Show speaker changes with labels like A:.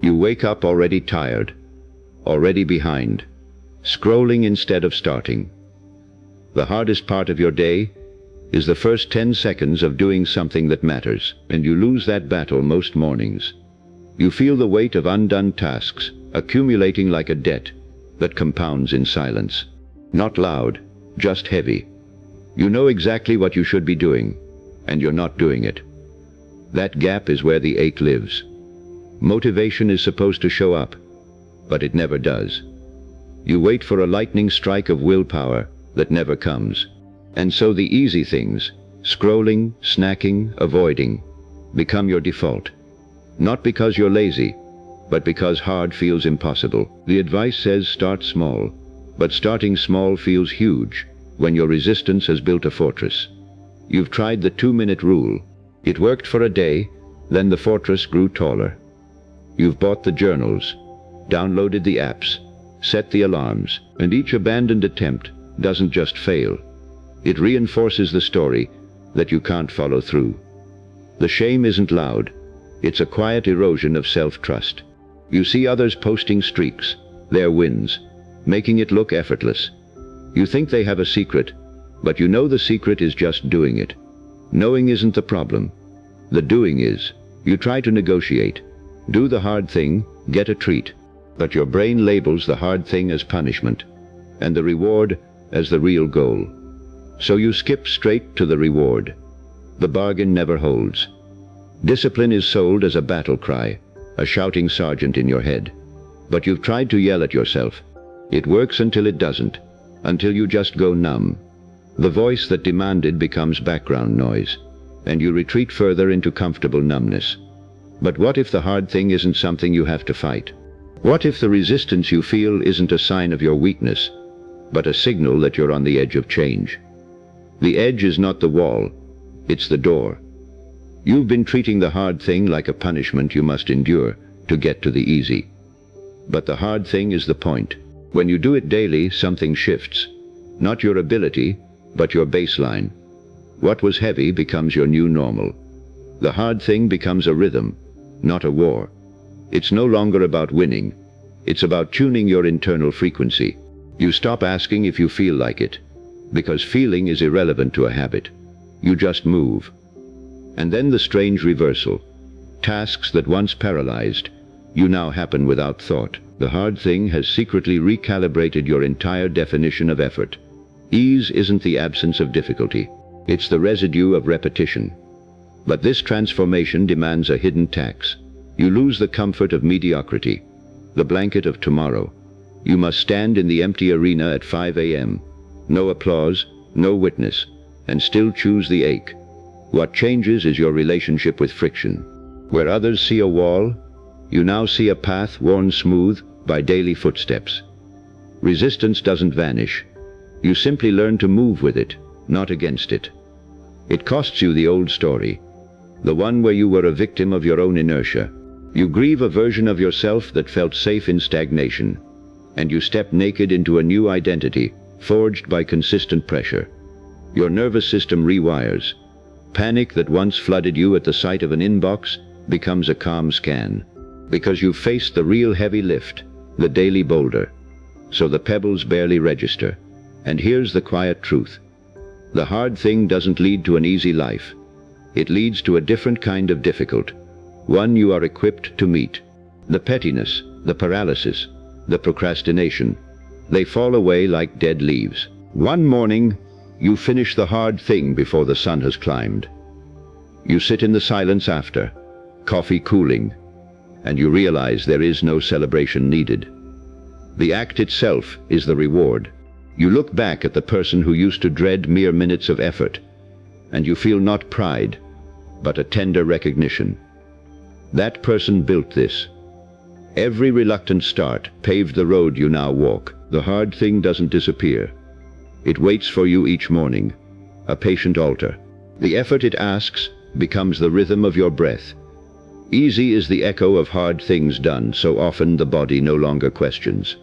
A: You wake up already tired, already behind, scrolling instead of starting. The hardest part of your day is the first 10 seconds of doing something that matters, and you lose that battle most mornings. You feel the weight of undone tasks accumulating like a debt that compounds in silence. Not loud, just heavy. You know exactly what you should be doing, and you're not doing it. That gap is where the ache lives. Motivation is supposed to show up, but it never does. You wait for a lightning strike of willpower that never comes. And so the easy things, scrolling, snacking, avoiding, become your default. Not because you're lazy, but because hard feels impossible. The advice says start small, but starting small feels huge when your resistance has built a fortress. You've tried the 2-minute rule. It worked for a day, then the fortress grew taller. You've bought the journals, downloaded the apps, set the alarms, and each abandoned attempt doesn't just fail. It reinforces the story that you can't follow through. The shame isn't loud. It's a quiet erosion of self-trust. You see others posting streaks, their wins, making it look effortless. You think they have a secret, but you know the secret is just doing it. Knowing isn't the problem. The doing is. You try to negotiate, do the hard thing, get a treat, but your brain labels the hard thing as punishment, and the reward as the real goal. So you skip straight to the reward. The bargain never holds. Discipline is sold as a battle cry, a shouting sergeant in your head. But you've tried to yell at yourself. It works until it doesn't, until you just go numb. The voice that demanded becomes background noise, and you retreat further into comfortable numbness. But what if the hard thing isn't something you have to fight? What if the resistance you feel isn't a sign of your weakness, but a signal that you're on the edge of change? The edge is not the wall, it's the door. You've been treating the hard thing like a punishment you must endure to get to the easy. But the hard thing is the point. When you do it daily, something shifts. Not your ability, but your baseline. What was heavy becomes your new normal. The hard thing becomes a rhythm, not a war. It's no longer about winning. It's about tuning your internal frequency. You stop asking if you feel like it, because feeling is irrelevant to a habit. You just move. And then the strange reversal. Tasks that once paralyzed you now happen without thought. The hard thing has secretly recalibrated your entire definition of effort. Ease isn't the absence of difficulty. It's the residue of repetition. But this transformation demands a hidden tax. You lose the comfort of mediocrity, the blanket of tomorrow. You must stand in the empty arena at 5 a.m. No applause, no witness, and still choose the ache. What changes is your relationship with friction. Where others see a wall, you now see a path worn smooth by daily footsteps. Resistance doesn't vanish. You simply learn to move with it, not against it. It costs you the old story, the one where you were a victim of your own inertia. You grieve a version of yourself that felt safe in stagnation, and you step naked into a new identity, forged by consistent pressure. Your nervous system rewires. Panic that once flooded you at the sight of an inbox becomes a calm scan, because you've faced the real heavy lift, the daily boulder. So the pebbles barely register. And here's the quiet truth. The hard thing doesn't lead to an easy life. It leads to a different kind of difficult, one you are equipped to meet. The pettiness, the paralysis, the procrastination, they fall away like dead leaves. One morning, you finish the hard thing before the sun has climbed. You sit in the silence after, coffee cooling, and you realize there is no celebration needed. The act itself is the reward. You look back at the person who used to dread mere minutes of effort, and you feel not pride, but a tender recognition. That person built this. Every reluctant start paved the road you now walk. The hard thing doesn't disappear. It waits for you each morning, a patient altar. The effort it asks becomes the rhythm of your breath. Easy is the echo of hard things done, so often the body no longer questions.